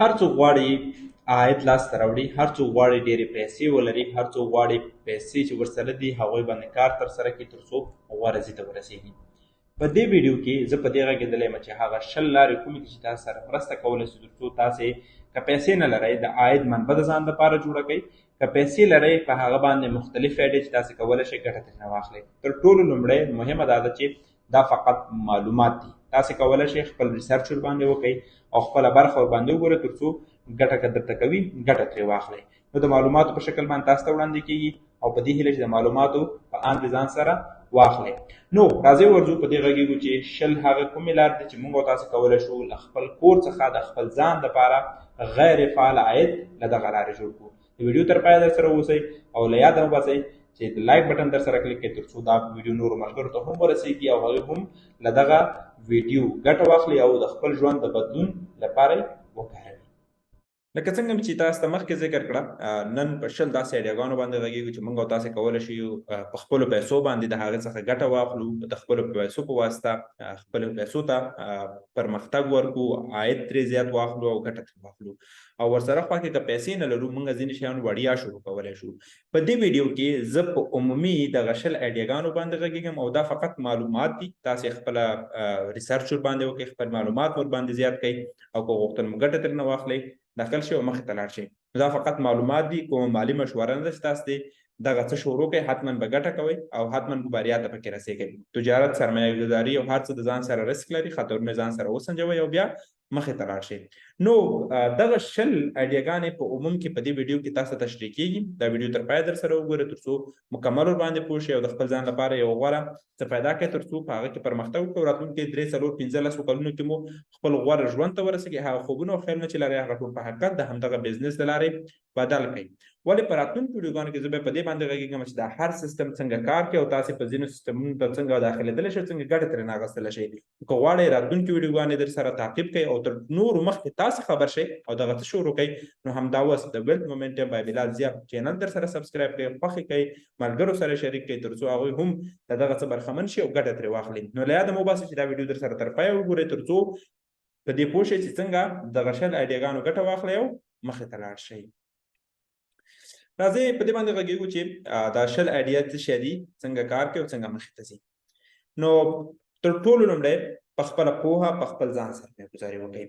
هر څوک غواړي عاید لاسته راوړي، هر څوک غواړي ډېرې پیسې ولري، هر څوک غواړي پیسې چې ورسره دي هغوی باندې کار ترسره کړي تر څو غوره ځای ته ورسېږي. په دې ویډیو کې زه په دې غږېدلی یم چې هغه 10 لارې کومې دي چې تاسو سره مرسته کولی شي تر څو تاسې که پیسې نه لرئ د عاید منبع د ځان لپاره جوړه کړئ، که پیسې لرئ په هغه باندې مختلف فایدې چې تاسې کولی شئ ګټه ترېنه واخلئ. تر ټولو لومړی مهمه دا ده چې دا فقط معلومات دي. تاسې کولی شئ خپل ریسرچ ورباندې وکړئ او خپله برخه ورباندې وګورئ تر څو ګټه که درته کوي ګټه ترې واخلئ. نو د معلوماتو په شکل باندې تاسو ته وړاندې کېږي او په دې هیله چې د معلوماتو په اند ځان سره واخلئ. نو راځئ ورځو په دې غږېږو چې 10 هغه کومې لارې دي چې موږ او تاسو کولی شو له خپل کور څخه د خپل ځان دپاره غیر فعال عاید له دغه لارې جوړ کړو. د ویډیو تر پایه در سره اوسئ او له یاده مه باسئ چې د لایک بټن در سره کلیک کړئ تر څو دا ویډیو نورو ملګرو ته هم ورسېږي او هغوی هم له دغه ویډیو ګټه واخلي او د خپل ژوند د بدلون لپاره وکاروي. لکه څنګه چې تاسو ته مخکې ذکر کړه، نن په 10 داسې ایډیاګانو باندې غږېږو چې موږ او تاسې کولی شو په خپلو پیسو باندې د هغې څخه ګټه واخلو، د خپلو پیسو په واسطه خپلو پیسو ته پرمختګ ورکړو، عاید ترې زیات واخلو او ګټه ترې واخلو. او ورسره خوا کې که پیسې نه لرو موږ ځینې شیان وړیا شروع کولی شو. په دې ویډیو کې زه په عمومي دغه 10 ایډیاګانو باندې غږېږم او دا فقط معلومات دي. تاسې خپله ریسرچ ورباندې وکړئ، خپل معلومات ورباندې زیات کړئ او که غوښتل مو ګټه ترېنه واخلئ داخل شي او مخې ته لاړ شي. دا فقط معلومات دي، کومه مالي مشوره نه ده چې تاسو دې دغه څه شروع کړئ حتما به ګټه کوئ او حتما به بریا ته پکې رسېږئ. تجارت، سرمایه ګذاري او هر څه د ځان سره رسک لري، خطرونه ځان سره وسنجوئ او بیا مخې ته لاړ شئ. نو دغه 10 ایډیاګانې په عموم کې په دې ویډیو کې تاسو ته تشریح کېږي. دا ویډیو تر پایه در سره وګورئ تر څو مکمل ورباندې پوه شئ او د خپل ځان لپاره یو غوره څه پیدا کړئ تر څو په هغه کې پرمختګ وکړو. راتلونکي 3 4 15 کلونو کې مو خپل غوره ژوند ته ورسېږئ. هغه خوبونه او خیالونه چې لرئ هغه ټول په حقیقت د همدغه بزنس د لارې بدل کړئ. ولې په راتلونکو ویډیوګانو کې زه به په دې باندې غږېږم چې دا هر سیستم څنګه کار کوي او تاسې په ځینو سیستمونو ته څنګه داخلېدلی شئ، څنګه ګټه ترېنه اخیستلی شئ. که غواړئ راتلونکي ویډیوګانې در سره تعقیب کړئ او تر نورو مخکې تاسې خبر شئ او دغه څه شروع کړئ، نو همدا اوس د ویلث مومنټم بای بلال ضیا چینل در سره سبسکرایب کړئ، خوښې کړئ، ملګرو سره شریک کړئ تر څو هغوی هم د دغه څه برخمن شي او ګټه ترې واخلي. نو له یاده مو باسئ چې دا ویډیو در سره تر پایه وګورئ تر څو په دې پوه شئ چې څنګه دغه 10 ایډیاګانو ګټه واخلئ او مخې ته لاړ شئ. راځئ په دې باندې غږېږو چې دا 10 ایډیا څه شی دي، څنګه کار کوي او څنګه مخې ته ځي. نو تر ټولو لومړی په خپله پوهه په خپل ځان سرمایه‌ګذاري وکړئ.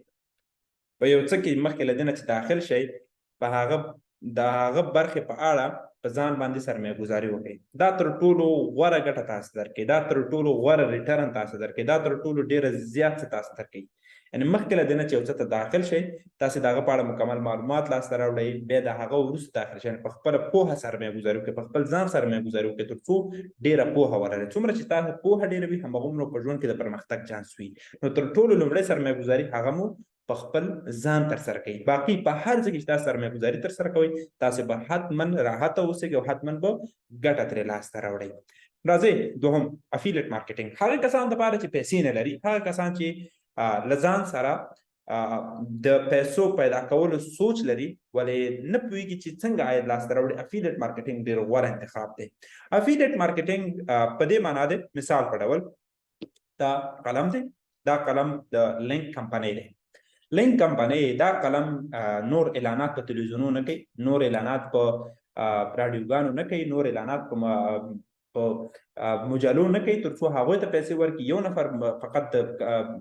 په یو څه کې مخکې له دې نه چې داخل شئ په هغه د هغه برخې په اړه په ځان باندې سرمایه‌ګذاري وکړئ. دا تر ټولو غوره ګټه تاسو درکوي، دا تر ټولو غوره ریټرن تاسو درکوي، دا تر ټولو ډېره زیات څه تاسو درکوي. یعنې مخکې له دې نه چې یو څه ته داخل شئ تاسې د هغه په اړه مکمل معلومات لاسته راوړئ، بیا د هغه وروسته داخل شئ، په خپله پوهه سرمایه‌ګذاري وکړئ، په خپل ځان سرمایه‌ګذاري وکړئ تر څو ډېره پوهه ولرئ. څومره چې تاسو پوهه ډېره وي هماغومره په ژوند کې د پرمختګ چانس وي. نو تر ټولو لومړی سرمایه‌ګذاري هغه مو په خپل ځان ترسره کوي. باقي په هر ځای کې چې تاسو سرمایه‌ګذاري ترسره کوئ تاسې به حتما راحته اوسئ او حتما به ګټه ترې لاسته راوړئ. راځئ دوهم افیلیټ مارکیټینګ. هغه کسان دپاره چې پیسې نه لري، هغه کسان چې له ځان سره د پیسو پیدا کولو سوچ لري ولې نه پوهېږي چې څنګه عاید لاسته راوړي، افیلیټ مارکیټینګ ډېر غوره انتخاب دی. افیلیټ مارکیټینګ په دې معنا دی، مثال په ډول دا قلم دی، دا قلم د لینک کمپنۍ دی. لینک کمپنۍ دا قلم نور اعلانات په تلویزیونونو نه کوي، نور اعلانات په راډیوګانو نه کوي، نور اعلانات په مجلو نه کوي تر څو هغوی ته پیسې ورکړي. یو نفر فقط د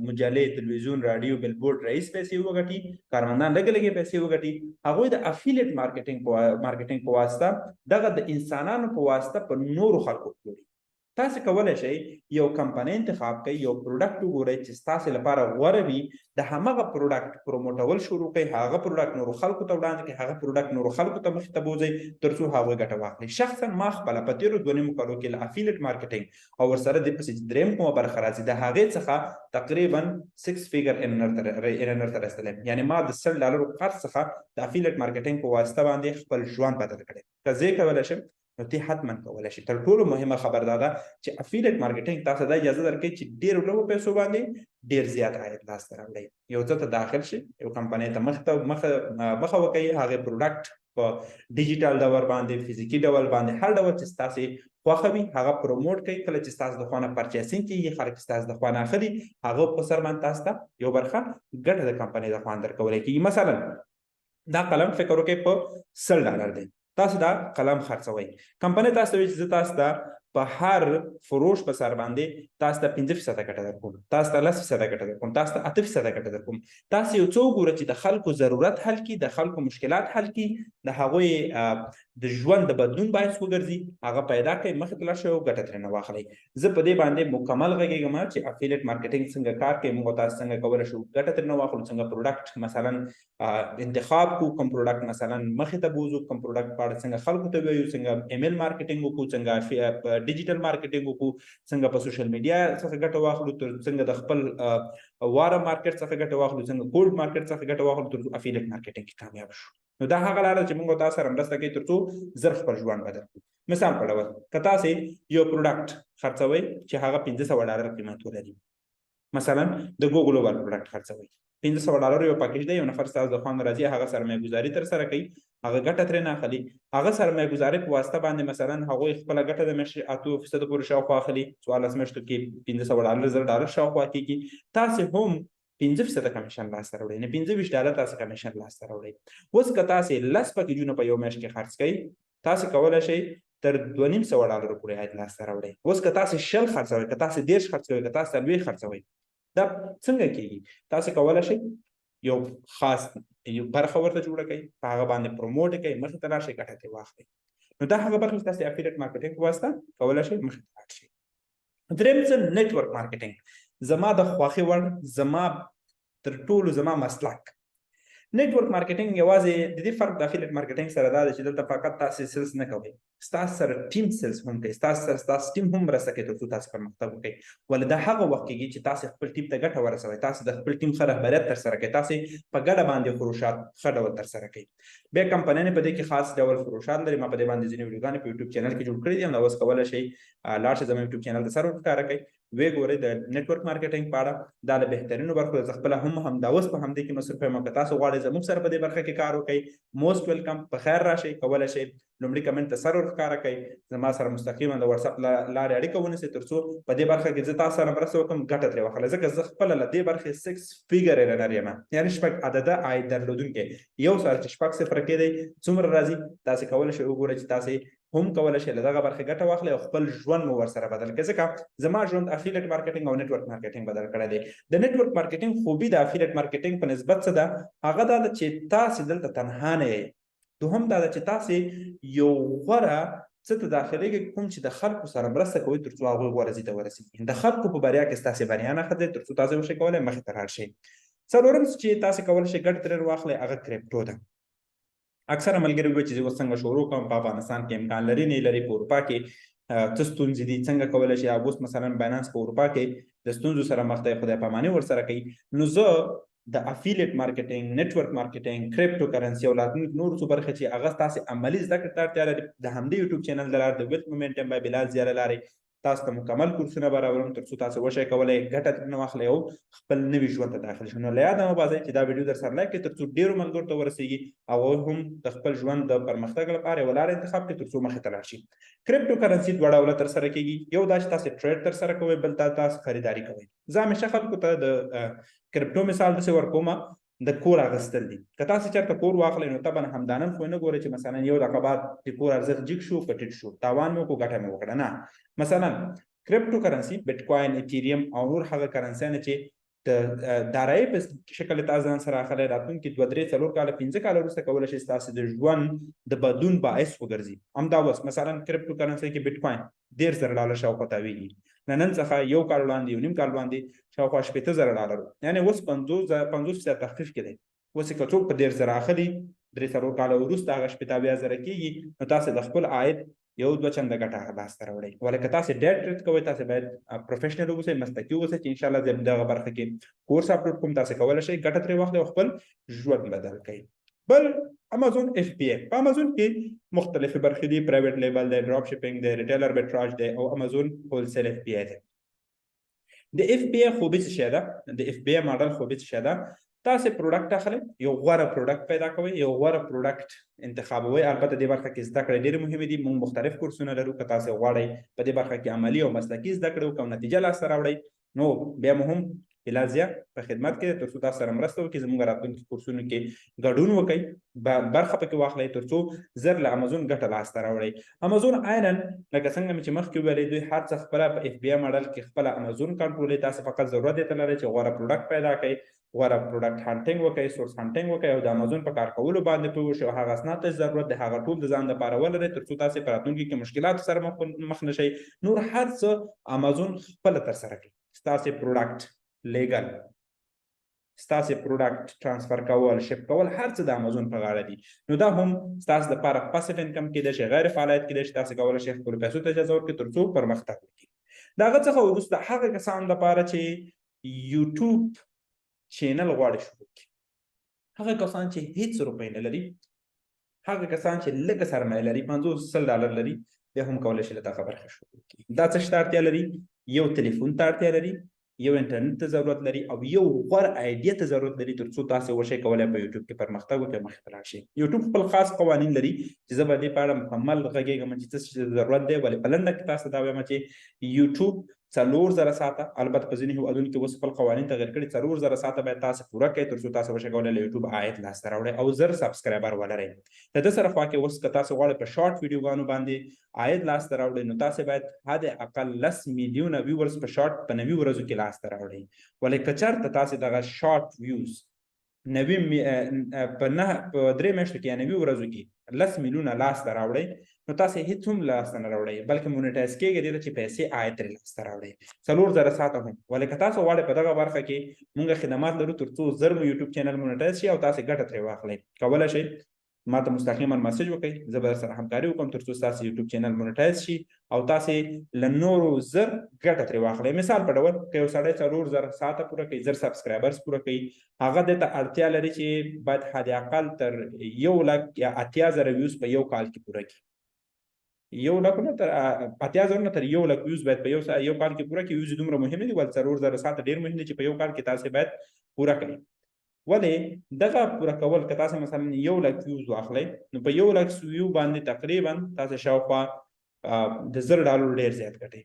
مجلې، تلویزیون، راډیو، بلبورډ رئیس پیسې وګټي، کارمندان لږې لږې پیسې وګټي. هغوی د افیلیټ مارکیټینګ په واسطه دغه د انسانانو په واسطه په نورو خلکو پلوري. تاسې کولی شئ یو کمپنۍ انتخاب کړئ، یو پروډکټ وګورئ چې ستاسې لپاره غوره وي، د همغه پروډکټ پروموټول شروع کړئ، هغه پروډکټ نورو خلکو ته وړاندې کړئ، هغه پروډکټ نورو خلکو ته مخې ته بوځئ تر څو هغوی ګټه واخلي. شخصا ما خپله په تېرو 2.5 کالو کې له افیلیټ مارکیټینګ او ورسره د پسې درېیم کومه برخه راځي د هغې څخه تقریبا 6 فیګر ارنر ته رسېدلی. یعنې ما د $100 قرض څخه د افیلیټ مارکیټینګ په واسطه باندې خپل ژوند بدل کړی. که زه یې کولی شم نو ته حتما کولی شي. تر ټولو مهمه خبر دا ده چې افیلیټ مارکیټینګ تاسو ته اجازه درکوي چې ډېرو لږو پیسو باندې ډېر زیات عاید لاسته راوړئ. یو څه ته داخل شئ، یو کمپنۍ ته مخه وکړئ، هغې پروډکټ په ډیجیټل ډول باندې فزیکی ډول باندې هر ډول چې تاسو خوښوي هغه پروموټ کوي. کله چې تاسو د خوانه پرچیسینګ کیږي خلک تاسو د خوانه اخلي هغه په سر باندې تاسو ته یو برخه ګټه د کمپنۍ د خوان درکولای کیږي. مثلا دا قلم فکر وکړئ په $100 دی، تاسو دا قلم خرڅوئ، کمپنۍ تاسو ته وایي چې تاسو ته په هر فروش په سر باندې تاسو ته 5% ګټه درکوم، تاسو ته 10% ګټه درکوم، تاسو ته 8% ګټه درکوم. تاسو یو څو ګوره چې د خلکو ضرورت حل کی، د خلکو مشکلات حل کی، د هغوی د ژوند د بدلون باعث وګرځي، هغه پیدا کوي، مخې ته لاړ شئ او ګټه ترېنه واخلئ. زه په دې باندې مکمل غږیږم چې افیلیټ مارکیټینګ څنګه کار کوي، موږ تاسو څنګه کولی شو ګټه ترېنه واخلو، څنګه پروډکټ مثلا انتخاب کو، کوم پروډکټ مثلا مخې ته بوزو، کوم پروډکټ په اړه څنګه خلکو ته وایو، څنګه ایمیل مارکیټینګ وکړو، څنګه ډیجیټل مارکیټینګ وکړو، څنګه په سوشل میډیا څخه ګټه واخلو، څنګه د خپل واره مارکیټ څخه ګټه واخلو، څنګه کولډ مارکیټ څخه ګټه واخلو تر څو افیلیټ مارکیټینګ کې کامیاب شو. نو دا هغه لاره چې موږ تاسو سره مرسته کوي تر څو زر خپل ژوند بدل کړو. مثال په ډول که تاسو یو پروډکټ خرڅوئ چې هغه $500 قیمت ولري، مثلا د ګوګل اوور پروډکټ خرڅوئ، $500 یو پاکیج دی، یو نفر ستاسو د خوان راځي، هغه سرمایه گذاري تر سره کوي، هغه ګټه ترې نه اخلي، هغه سرمایه گذاري په واسطه باندې مثلا هغوی خپل ګټه د میاشتې 8% پورې شاوخوا اخلي، 14 میاشتو کې $500 شاوخوا کېږي، تاسو هم 5% کمیشن لاسته راوړئ، نه $25 تاسو کمیشن لاسته راوړئ. اوس که تاسو 10 پاکیجونه په یو میاشت کې خرڅ کړئ، تاسو کولی شئ تر $250 پورې عاید لاسته راوړئ. اوس که تاسو 10 خرڅوئ، که تاسو 10 خرڅوئ، که تاسو 30 خرڅوئ، دا څنګه کېږي؟ تاسو کولی شئ یو خاص یو برخه ورته جوړه کړئ، په هغه باندې پروموټ کړئ، مخې ته لاړ شئ، ګټه ترې واخلئ. نو دا هغه برخه چې تاسو افیلیټ مارکیټینګ په واسطه کولی شئ مخې ته لاړ شئ. دریم څه نیټورک مارکیټینګ، زما د خوښې وړ، زما تر ټولو زما مسلک. نیټورک مارکیټینګ یوازې د دې فرق د افیلیټ مارکیټینګ سره دا دی چې دلته فقط تاسو سیلز نه کوئ، ستاسو سره ټیم سیلز هم کوي، ستاسو سره ستاسو ټیم هم مرسته کوي تر څو تاسو پرمختګ وکړئ. ولې دا هغه وخت کېږي چې تاسو خپل ټیم ته ګټه ورسوئ، تاسو د خپل ټیم ښه رهبریت ترسره کوئ، تاسو په ګډه باندې فروشات ښه ډول ترسره کوئ. بیا کمپنۍ په دې کې خاص ډول فروشات لري، ما په دې باندې ځینې ویډیوګانې په یوټیوب چینل کې جوړ کړي دي، همدا اوس کولی شئ لاړ شئ زما یوټیوب چینل ته سر ورښکاره کړئ، ویې ګورئ د نیټورک مارکیټینګ په اړه. دا له بهترینو برخو زه خپله هم همدا اوس په همدې کې مصروف یم. که تاسو غواړئ زموږ سره په دې برخه کې کار وکړئ، موسټ ویلکم، په خیر راشئ. کولی شئ لومړي کمنټ ته سر ورښکاره کړئ، زما سره مستقیما د واتساپ لارې اړیکه ونیسئ تر څو په دې برخه کې زه تاسو سره مرسته وکړم، ګټه ترې واخلئ. ځکه زه خپله له دې برخې 6 فیګر رنر یم، یعنې 6 عدده عاید درلودونکی. یو ساعت چې 6 صفره کېدی څومره راځي، تاسو کولی شئ وګورئ چې تاسو هم کولی شئ له دغه برخې ګټه واخلئ او خپل ژوند مو ورسره بدل کړئ. ځکه زما ژوند افیلیټ مارکیټینګ او نیټورک مارکیټینګ بدل کړی دی. د نیټورک مارکیټینګ خوبي د افیلیټ مارکیټینګ په نسبت څه ده؟ هغه دا ده چې تاسو دلته تنها نه یئ. دوهم دا ده چې تاسو یو غوره څه ته داخلېږئ کوم چې د خلکو سره مرسته کوئ تر څو هغوی غوره ځای ته ورسېږي. د خلکو په بریا کې ستاسې بریا نښه ده تر څو تاسو وشئ کولی مخې ته لاړ شئ. څلورم چې تاسو کولی شئ ګټه ترې واخلئ هغه کریپټو ده. اکثره ملګري وایي چې زه اوس څنګه شروع کړم، په افغانستان کې امکان لري نه لري، په اروپا کې څه ستونزې دي، څنګه کولی شي اوس مثلا باینانس په اروپا کې د ستونزو سره مخ دی، خدای پاماني ورسره کوي. نو زه د افیلیټ مارکیټینګ، نیټورک مارکیټینګ، کریپټو کرنسي او نور څو برخې چې هغه تاسو عملي زده کړې ته اړتیا لري، د همدې یوټیوب چینل د لارې د ویلث مومنټم بای بلال زیار له لارې تاسو ته مکمل کورسونه برابروم تر څو تاسو وشئ کولی ګټه ترېنه واخلئ او خپل نوي ژوند ته داخل شئ. نو له یاده مه باسئ چې دا ویډیو در سره لایک کړئ تر څو ډېرو ملګرو ته ورسېږي او هم د خپل ژوند د پرمختګ لپاره یوه لاره انتخاب کړئ تر څو مخې ته لاړ شي. کریپټو کرنسي دوه ډوله ترسره کېږي، یو دا چې تاسو ټریډ ترسره کوئ، بل دا تاسو خریداري کوئ. زه همیشه خلکو ته د کریپټو مثال داسې ورکوم د کور اخیستل دي. که تاسو چېرته کور واخلئ نو طبعا همدا نن خو نه ګورئ چې مثلا یو دقیقه بعد د کور ارزښت جګ شو که ټیټ شو، تاوان مې وکړو ګټه مې وکړه، نه. مثلا کریپټو کرنسي بیټکوین، ایتیریم او نور هغه کرنسیانې چې د دارایۍ په شکل تاسو ځان سره اخلئ، راتلونکي 2 3 4 کاله 15 کاله وروسته کولی شئ ستاسو د ژوند د بدلون باعث وګرځي. همدا اوس مثلا کریپټو کرنسي کې بیټکوین $10,000 شاوخوا تاویږي، نن څخه یو کال وړاندې، یو نیم کال وړاندې شاوخوا $80,000، یعنې اوس 50% تخفیف کې دی. اوس که څوک په 10,000 اخلي 3 4 کاله وروسته هغه 80,000 کېږي، نو تاسو د خپل عاید یو 2 چنده ګټه لاسته راوړئ. ولې که تاسو ډېر ټریډ کوئ تاسو باید پروفیشنل اوسئ، مسلکي اوسئ چې انشاءالله زه دغه برخه کې کورس اپلوډ کوم، تاسو کولی شئ ګټه ترې واخلئ او خپل ژوند بدل کړئ. بل امازون اف پی ای، په امازون کې مختلفې برخې دي، پرایویټ لیبل دی، ډراپ شپینګ دی، ریټیلر بیټراج دی او امازون هولسیل اف پی ای دی. د اف پی ای خوبي څه شی ده؟ د اف پی ای ماډل خوبي څه شی ده؟ تاسې پروډکټ اخلئ، یو غوره پروډکټ پیدا کوئ، یو غوره پروډکټ انتخابوئ. البته دې برخه کې زده کړې ډېرې مهمې دي. موږ مختلف کورسونه لرو. که تاسې غواړئ په دې برخه کې عملي او مسلکي زده کړې وکړئ او نتیجه لاسته راوړئ، نو بیا مو هم الازیا په خدمت کې تر څو تاسو سره مرسته وکړي، زموږ راتلونکي کورسونو کې ګډون وکړئ، برخه پکې واخلئ، تر څو زر له امازون ګټه لاسته راوړئ. امازون عیناً لکه څنګه مې چې مخکې وویلې، دوی هر څه خپله په اف بی آی ماډل کې خپله امازون کنټرولوي. تاسو فقط ضرورت یې ته لرئ چې غوره پروډکټ پیدا کړئ، غوره پروډکټ هانټینګ وکړئ، سورس هانټینګ وکړئ او د امازون په کار کولو باندې پوه شئ او هغه اسناد ته ضرورت دی هغه ټول د ځان لپاره ولرئ، تر څو تاسې په راتلونکي کې مشکلاتو سره مخ نه شئ. نور هر څه امازون خپله ترسره کوي. ستاسې پروډکټ لیګل، ستاسې پروډکټ ترانسفر کول، شپ کول، هر څه د امازون په غاړه دي. نو دا هم ستاسو لپاره پاسیف انکم کیدای شي، غیر فعالیت کیدای شي. تاسې کولی شئ خپلو پیسو ته اجازه ورکړئ تر څو پرمختګ وکړي. د هغه څخه وروسته هغه کسانو لپاره چې یوټیوب چینل غواړي شروع کړي، هغه کسان چې هیڅ روپۍ نه لري، هغه کسان چې لږه سرمایه لري، 50-100 ډالر لري، بیا هم کولی شي له دغه برخې شروع کړي. دا څه ته اړتیا لري؟ یو تلیفون ته اړتیا لري، یو انټرنیټ ته ضرورت لري او یو غوره آیډیا ته ضرورت لري، تر څو تاسې وشئ کولی په یوټیوب کې پرمختګ وکړئ، مخې ته لاړ شئ. یوټیوب خپل خاص قوانین لري چې زه به دې په اړه مکمل غږېږم چې څه شي ضرورت دی. ولې په لنډه کې تاسو ته دا وایم چې یوټیوب 4000 ساعته، البته په ځینې هېوادونو کې اوس خپل قوانین تغیر کړي، 4000 ساعته باید تاسو پوره کړئ تر څو تاسو وشئ کولی له یوټیوب عاید لاسته راوړئ او 1000 سبسکرایبر ولرئ. د ده سره خوا کې اوس که تاسو غواړئ په شارټ ویډیوګانو باندې عاید لاسته راوړئ، نو تاسې باید حد اقل 10 میلیونه ویورز په شارټ په 90 ورځو کې لاسته راوړئ. ولې که چېرته تاسې دغه شارټ ویوز په 3 میاشتو کې یا 90 ورځو کې 10 میلیونه لاسته راوړئ، نو تاسې هیڅ هم لاسته نه راوړئ، بلکې مونیټایز کېږي دې ته چې پیسې عاید ترې لاسته راوړئ 4000 ساعته هم. ولې که تاسو غواړئ په دغه برخه کې موږ خدمات لرو تر څو زر مو یوټیوب چینل مونیټایز شي او تاسې ګټه ترې واخلئ، کولی شئ ما ته مستقیما مسج وکړئ، زه به سره همکاري وکړم تر څو ستاسو یوټیوب چینل مونیټایز شي او تاسې له نورو زر ګټه ترې واخلئ. مثال په ډول که یو سړی 4000 ساعته پوره کوي، 1000 سبسکرایبرز پوره کوي، هغه دې ته اړتیا لري چې باید حد اقل تر 1,00,000 یا 80,000 ویوز په یو کال کې پوره کړي. 1,00,000 نه تر 80,000 نه تر 1,00,000 ویوز باید په یو کال کې پوره کړي. ویوز دومره مهم دي، ول 4000 ساعته ډېر مهم دي چې په یو کال کې تاسې باید پوره کړئ. ولې دغه پوره کول که تاسې مثلا 1,00,000 ویوز واخلئ، نو په 1,00,000 ویو باندې تقریبا تاسې شاوخوا د 1000 ډالر ډېر زیات ګټئ.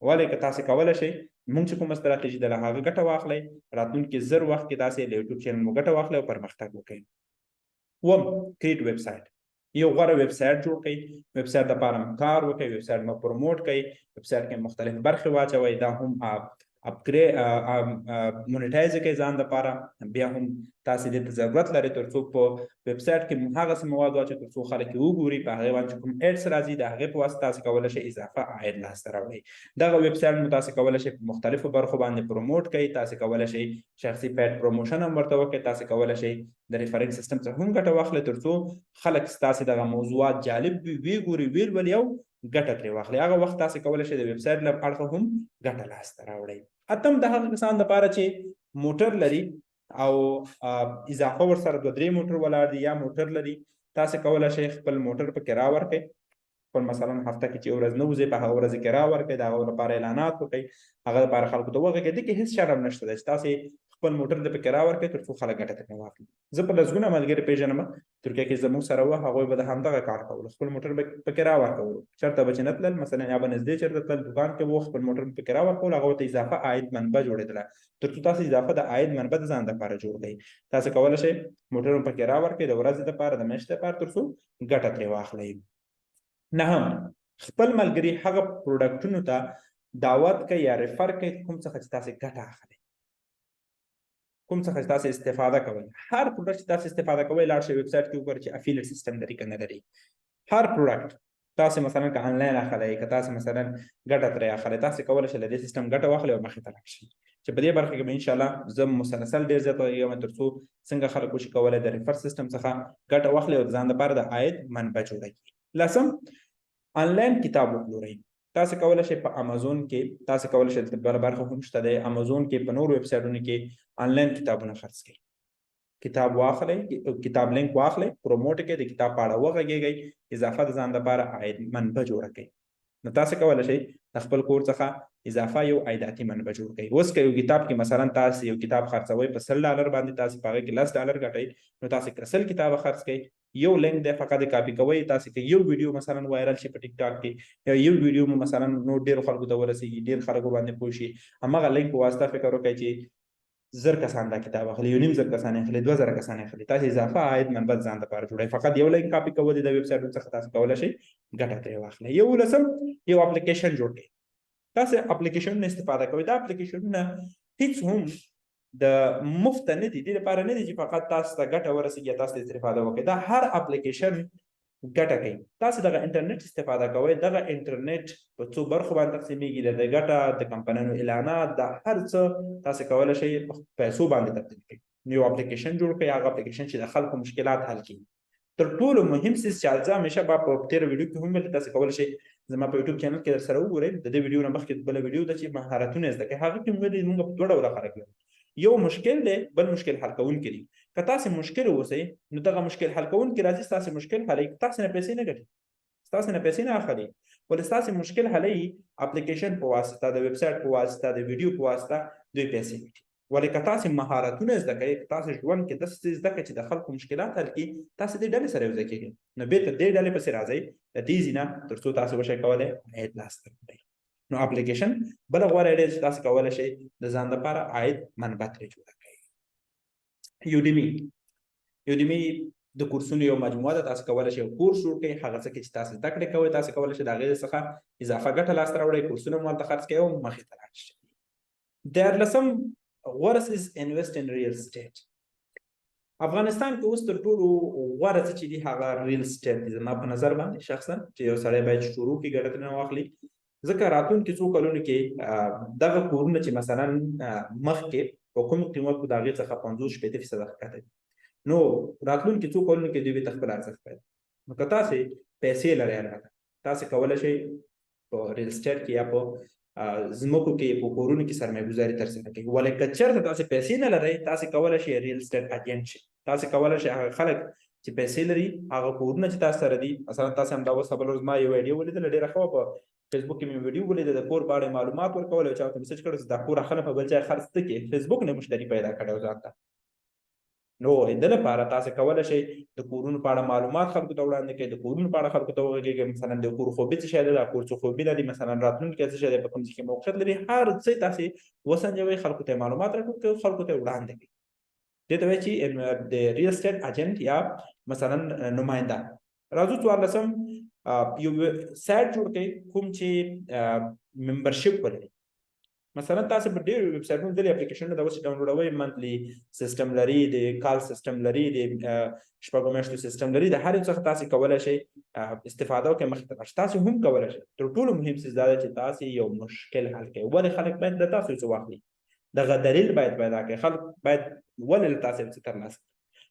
ولې که تاسې کولی شئ موږ چې کومه ستراتیژي ده له هغه ګټه واخلئ، راتلونکي 1000 وخت کې تاسې له یوټیوب چینل مو ګټه واخلئ او پرمختګ وکړئ. کریټ ویب سایټ، یو غوره ویب سایټ جوړ کړئ، ویب سایټ لپاره کار وکړئ، ویب سایټ مو پروموټ کړئ، ویب سایټ کې مختلف برخې واچوئ، دا هم مونیټایز کړئ ځان لپاره. بیا هم تاسې دې ته ضرورت لرئ تر څو په ویب سایټ کې هغسې مواد واچوئ تر څو خلک یې وګوري، په هغې باندې چې کوم ایډس راځي د هغې په واسطه تاسې کولی شئ اضافه عاید لاسته راوړئ. دغه ویب سایټ مو تاسې کولی شئ په مختلفو برخو باندې پروموټ کړئ، تاسې کولی شئ شخصي پیډ پروموشن هم ورته وکړئ، تاسې کولی شئ د ریفرنس سیسټم څخه هم ګټه واخلئ تر څو خلک ستاسې دغه موضوعات جالب وي، ویې ګوري، ویې لولي او ګټه ترې واخلئ. هغه وخت تاسې کولی شئ د ویب سایټ له اړخه هم ګټه لاسته راوړئ. اتم د هغه کسان لپاره چې موټر لري او اضافه ورسره 2-3 موټر ولاړ دي یا موټر لري، تاسې کولی شئ خپل موټر په کرا ورکړئ. خپل مثلا هفته کې چې یو ورځ نه وځئ په هغه ورځ کرا ورکړئ، د هغه لپاره اعلانات وکړئ، هغه لپاره خلکو ته وغږئ. دې کې هېڅ شرم نشته دی چې تاسې خپل موټر د په کرا ورکړئ تر څو خلک ګټه ترې واخلي. زه په لسګونه ملګري پېژنم ترکیه کې زموږ سره وه، هغوی به د همدغه کار کولو، خپل موټر به په کرا ورکولو، چېرته به چې نه تلل، مثلا یا به نږدې چېرته تلل دوکان کې به خپل موټر په کرا ورکول، هغه ته اضافه عاید منبع جوړېدله تر څو تاسې اضافه د عاید منبع د ځان لپاره جوړ کړئ. تاسې کولی شئ موټر په کرا ورکړئ د ورځې لپاره، د میاشتې لپاره، تر څو ګټه ترې واخلئ. نهم، خپل ملګري هغه پروډکټونو ته دعوت کړئ یا ریفر کړئ کوم څخه چې تاسې ګټه اخلئ، کوم څخه چې تاسې استفاده کوئ. هر پروډکټ چې تاسې استفاده کوئ لاړ شئ ویب سایټ کې وګورئ چې افیلیټ سیسټم لري که نه لري. هر پروډکټ تاسې مثلا که آنلاین اخلئ، که تاسې مثلا ګټه ترې اخلئ، تاسې کولی شئ له دې سیسټم ګټه واخلئ او مخې ته لاړ شئ. چې په دې برخه کې به انشاءالله زه مسلسل ډېر زیات غږېږم تر څو څنګه خلک وشي کولی د ریفر سیسټم څخه ګټه واخلي او د ځان لپاره د عاید منبع جوړه کړي. لسم، آنلاین کتاب وپلورئ. تاسې کولی شئ په امازون کې، تاسې کولی شئ دلته بله برخه هم شته دی، امازون کې په نورو ویب سایټونو کې آنلاین کتابونه خرڅ کړئ. کتاب واخلئ، کتاب لینک واخلئ، پروموټ کړئ، د کتاب په اړه وغږېږئ، اضافه د ځان لپاره عاید منبع جوړه کړئ. نو تاسو کولی شئ د خپل کور څخه اضافه یو عایداتي منبع جوړ کړئ. اوس که یو کتاب کې مثلا تاسو یو کتاب خرڅوئ په $100 باندې، تاسو په هغه کې $10 ګټئ، نو تاسو که 100 کتابه خرڅ کړئ، یو لینک دی فقط کاپي کوئ. تاسو که یو ویډیو مثلا وایرل شي په ټیک ټاک کې، یا یو ویډیو مو مثلا نو ډېر خلکو ته ورسېږي، ډېر خلکو باندې پوه شي، هماغه لینک په واسطه فکر وکړئ چې 1000 کسان دا کتاب اخلي، 1.5 کسان اخلي، 2000 کسان اخلي، تاسو اضافه عاید منبع ځان لپاره جوړوئ. فقط یو لینک کاپي کول د ویب سایټ څخه تاسو کولی شئ ګټه ترې واخلئ. یو لسم یو اپلیکیشن جوړ کړئ. تاسو اپلیکیشنونه استفاده کوئ. دا اپلیکیشنونه هیڅ هم د مفت نه دي، دې لپاره نه دي چې فقط تاسو ته ګټه ورسېږي تاسو ته استفاده وکړئ. دا هر اپلیکیشن ګټه کوي. تاسو دغه انټرنیټ استفاده کوئ. دغه انټرنیټ په څو برخو باندې تقسیمیږي، د ګټه، د کمپنیانو اعلانات، د هر څه تاسو کولی شئ په پیسو باندې تبدیل کړئ. یو اپلیکیشن جوړ کړئ، هغه اپلیکیشن چې د خلکو مشکلات حل کړي. تر ټولو مهم څیز چې زه همیشه په تېره ویډیو کې هم ویلي، تاسو کولی شئ زما په یوټیوب چینل کې در سره وګورئ. د دې ویډیو نه مخکې بله ویډیو ده چې مهارتونه زده کړئ، هغه کې مو ویلي موږ په دوه ډوله خلک لرو، یو مشکل دی، بل مشکل حل کوونکی دی. که تاسو مشکل اوسئ نو دغه مشکل حل کوونکی راځي ستاسو مشکل حلوي، تاسو نه پیسې نه ګټي، ستاسو نه پیسې نه اخلي، ولې ستاسو مشکل حلوي اپلیکیشن په واسطه، د ویب سایټ په واسطه، د ویډیو په واسطه دوی پیسې ګټي. ولې که تاسو مهارتونه زده کړئ، که تاسو ژوند کې داسې څه زده کړئ چې د خلکو مشکلات حل کړي، تاسو دې ډلې سره یوځای کېږئ، نو بېرته دې ډلې پسې راځئ د دې ځای تر څو تاسو وشئ کولی عاید لاسته راوړئ. نو اپلیکیشن بله غوره اډیا چې تاسو کولی شئ د ځان لپاره عاید منبع ترې جوړه کړئ. یوډیمي د کورسونو یو مجموعه ده. تاسو کولی شئ کورس جوړ کړئ، هغه څه کې چې تاسو زده کړې کوئ تاسو کولی شئ د هغې څخه اضافه ګټه لاسته راوړئ، کورسونه مو هلته خرڅ کړئ او مخې ته لاړ شئ. دیارلسم غوره څیز انویسټ ان ریل اسټیټ. افغانستان کې اوس تر ټولو غوره څه چې دي هغه ریل اسټیټ دي زما په نظر باندې شخصا، چې یو سړی باید شروع کړي ګټه ترېنه واخلي. ځکه راتلونکي څو کلونو کې دغه کورونه چې مثلا مخکې په کوم قیمت په د هغې څخه 50-60% ښکته دي، نو راتلونکي څو کلونو کې دوی به خپل ارزښت پیدا کړي. نو که تاسې پیسې لرئ هلته، تاسې کولی شئ په ریل اسټیټ کې یا په ځمکو کې په کورونو کې سرمایه ګزاري ترسره کړئ. ولې که چېرته تاسې پیسې نه لرئ، تاسې کولی شئ ریل اسټیټ اجنټ شئ. تاسې کولی شئ هغه خلک چې پیسې لري، هغه کورونه چې تاسو سره دي، مثلا تاسې همدا اوس بله ورځ ما یو ویډیو ولیدله ډېره ښه وه، په فیسبوک کې مې ویډیو ولیده د کور په اړه معلومات ورکول، او چا ورته میسج کړی چې دا کور اخله په بل ځای خرڅ ته کړې، فیسبوک نه مشتري پیدا کړی و ځان ته. نو د لپاره تاسو کولی شئ د کورونو په اړه معلومات خلکو ته وړاندې کړئ، د کورونو په اړه خلکو ته وغږېږئ، مثلا د کور خوبي څه شی دی، دا کور څه خوبي لري، مثلا راتلونکی څه شی دی، په کوم ځای کې موقعیت لري، هر څه تاسې وسنجوئ، خلکو ته معلومات راټول کړئ، خلکو ته وړاندې کړئ. دې ته وایي چې د ریل اسټیټ اجنټ یا مثلا نماینده. راځو 14 یو سایټ جوړ کړئ کوم چې ممبرشپ ولري. مثلا تاسو په ډېرو ویب سایټونو ځینې اپلیکیشنونه د اوس ډاونلوډوئ، منتلي سیسټم لري، د کال سیسټم لري، د شپږو میاشتو سیسټم لري، د هر یو څخه تاسو کولی شئ استفاده وکړئ، مخې ته لاړ شئ. تاسو هم کولی شئ. تر ټولو مهم څیز دا دی چې تاسو یو مشکل حل کړئ. ولې خلک باید د تاسو څه واخلي، دغه دلیل باید پیدا کړئ، خلک باید ولې له تاسو څه ترلاسه کړي.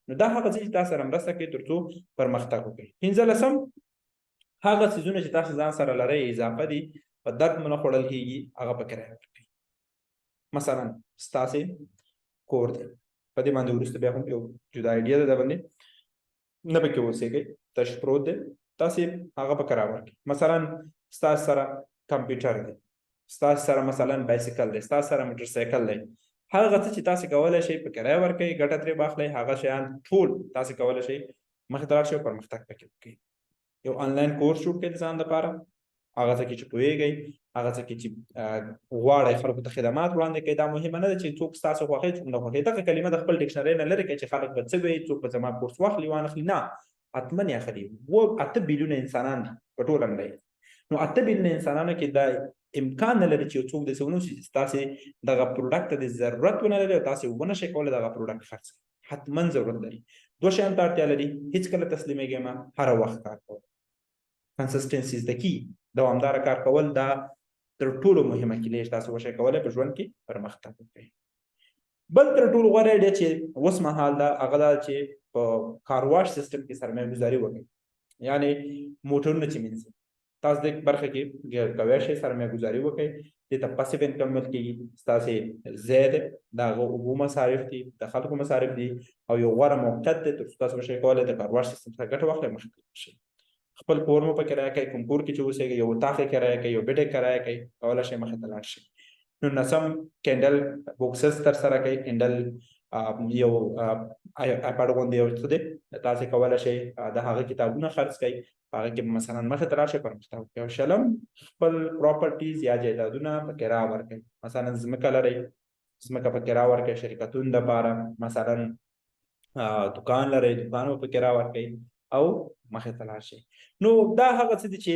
نو دا هغه څه چې تاسو سره مرسته کوي تر څو پرمختګ وکړئ. 15 هغه څیزونه چې تاسو ځان سره لرئ اضافه دي، په درد مو نه خوړل کېږي، هغه په کرایه ورکړئ. مثلا ستاسې کور دی، په دې باندې وروسته بیا هم یو جدا ایډیا ده، د باندې نه پکې اوسېږئ، تش پروت دی، تاسې هغه په کرایه ورکړئ. مثلا ستاسو سره کمپیوټر دی، ستاسو سره مثلا بایسکل دی، ستاسو سره موټر سایکل دی، هغه څه چې تاسې کولی شئ په کرایه ورکړئ، ګټه ترې واخلئ، هغه شیان ټول تاسې کولی شئ مخې ته لاړ شئ او پرمختګ پکې وکړئ. یو آنلاین کورس جوړ کړئ د ځان لپاره، هغه څه کې چې پوهېږئ، هغه څه کې چې غواړئ خلکو ته خدمات وړاندې کړئ. دا مهمه نه ده چې څوک ستاسو خوښوي څوک نه خوښوي، دغه کلمه د خپل ډکشنرۍ نه لرې کړئ چې خلک به څه وایي، څوک به زما کورس واخلي وانخلي. نه، حتما یې اخلي. 8 بیلیونه انسانان دي په ټوله نړۍ، نو 8 بیلیونه انسانانو کې دا امکان نه لري چې یو څوک داسې ونه شي چې ستاسې دغه پروډکټ ته د ضرورت ونه لري او تاسې ونه شئ کولی دغه پروډکټ خرڅ کړئ. حتما ضرورت لري. 2 شیانو ته اړتیا لري، هېڅکله تسلیمېږئ مه، هره وخت کار کول، کنسسټنسي زده کي، دوامداره کار کول، دا تر ټولو مهمه کیلي چې تاسو وشئ کولی په ژوند کې پرمختګ وکړئ. بل تر ټولو غوره ایډیا چې اوس مهال ده هغه دا چې په کارواش سیستم کې سرمایه ګزاري وکړئ، یعنې موټرونه چې مینځي، تاسو دې برخه کې کولی شئ سرمایه ګزاري وکړئ. دې ته پاسیو انکم ویل کېږي. ستاسې ځای دی، د هغه اوبو مصارف دي، د خلکو مصارف دي، او یو غوره موقعیت دی تر څو تاسو وشئ کولی د کارواش سیستم څخه ګټه واخلئ، مخکې لاړ شئ. خپل کور مو په کرایه کوي، کوم کور کې چې اوسېږئ یو اطاق یې کرایه کوي، یو بېډ یې کرایه کوي، کولی شئ مخې ته لاړ شئ. نو نسم کینډل بوکسز ترسره کوي. کینډل یو آیپاډ غوندې یو څه دی، تاسې کولی شئ د هغه کتابونه خرڅ کړئ، په هغه کې مثلا مخې ته راشئ پرمختګ وکړئ. او شلم خپل پراپرټیز یا جایدادونه په کرایه ورکړئ. مثلا ځمکه لرئ، ځمکه په کرایه ورکړئ شرکتونو دپاره، مثلا دکان لرئ، دکان په کرایه ورکړئ او مخې ته لاړ شئ. نو دا هغه څه دي چې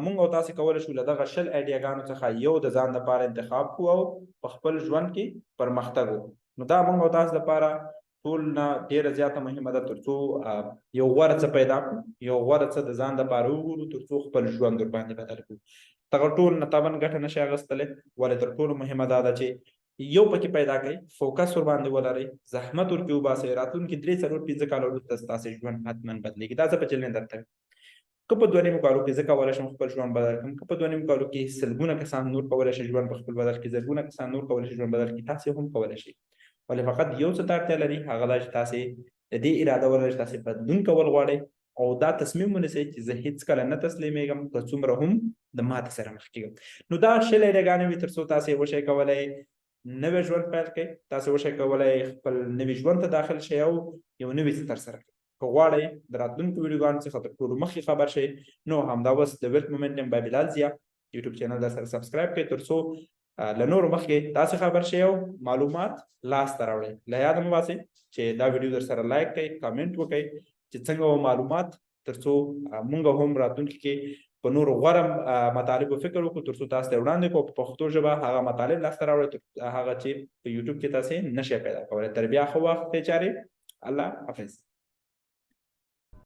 موږ او تاسې کولی شو له دغه 20 ایډیاګانو څخه یو د ځان لپاره انتخاب کړو او په خپل ژوند کې پرمختګ وکړو. نو دا موږ او تاسو لپاره ټول نه ډېره زیاته مهمه ده، تر څو یو غوره څه پیدا کړو، یو غوره څه د ځان لپاره وګورو، تر څو خپل ژوند ورباندې بدل کړو. دغه ټول نه طبعا ګټه نشي اخیستلی، ولې تر ټولو مهمه دا ده چې یو پکې پیدا کړئ، فوکس ورباندې ولرئ، زحمت ورکړئ وباسئ. راتلونکي 3 4 5 کاله وروسته ستاسې ژوند حتما بدلېږي. دا زه په چلند درته وایم. که په 2 کالو کې زه کولی شم خپل ژوند بدل کړم، که په 2 کالو کې سلګونه کسان نور کولی شي ژوند په خپل بدل کړي، زرګونه کسان نور کولی شي ژوند بدل کړي، تاسې هم کولی شئ. ولې فقط یو څه ته اړتیا لري، هغه دا چې تاسې د دې اراده ولرئ چې تاسې بدلون کول غواړئ او دا تصمیم ونیسئ چې زه هېڅکله نه تسلیمېږم، که څومره هم د ماتې سره مخ کېږم. نو دا 20 ایډیاګانې وي تر څو تاسې وشئ کولی نوی ژوند پیل کړئ، تاسې وشئ کولی خپل نوي ژوند ته داخل شئ او یو نوي څه ترسره کړئ. که غواړئ د راتلونکو ویډیوګانو څخه تر ټولو مخکې خبر شئ، نو همدا اوس د ویلت مومنټم بای بلال ضیا یوټیوب چینل در سره سبسکرایب کړئ، تر څو له نورو مخکې تاسې خبر شئ او معلومات لاسته راوړئ. له یاده مه باسئ چې دا ویډیو در سره لایک کړئ، کامنټ وکړئ چې څنګه معلومات، تر څو موږ هم راتلونکي کې په نورو غوره مطالبو فکر وکړو، تر څو تاسو ته وړاندې کړو په پښتو ژبه هغه مطالب لاسته راوړئ هغه چې په یوټیوب کې تاسې نشئ پیدا کولی. تر بیا ښه وخت پېچارې. الله حافظ.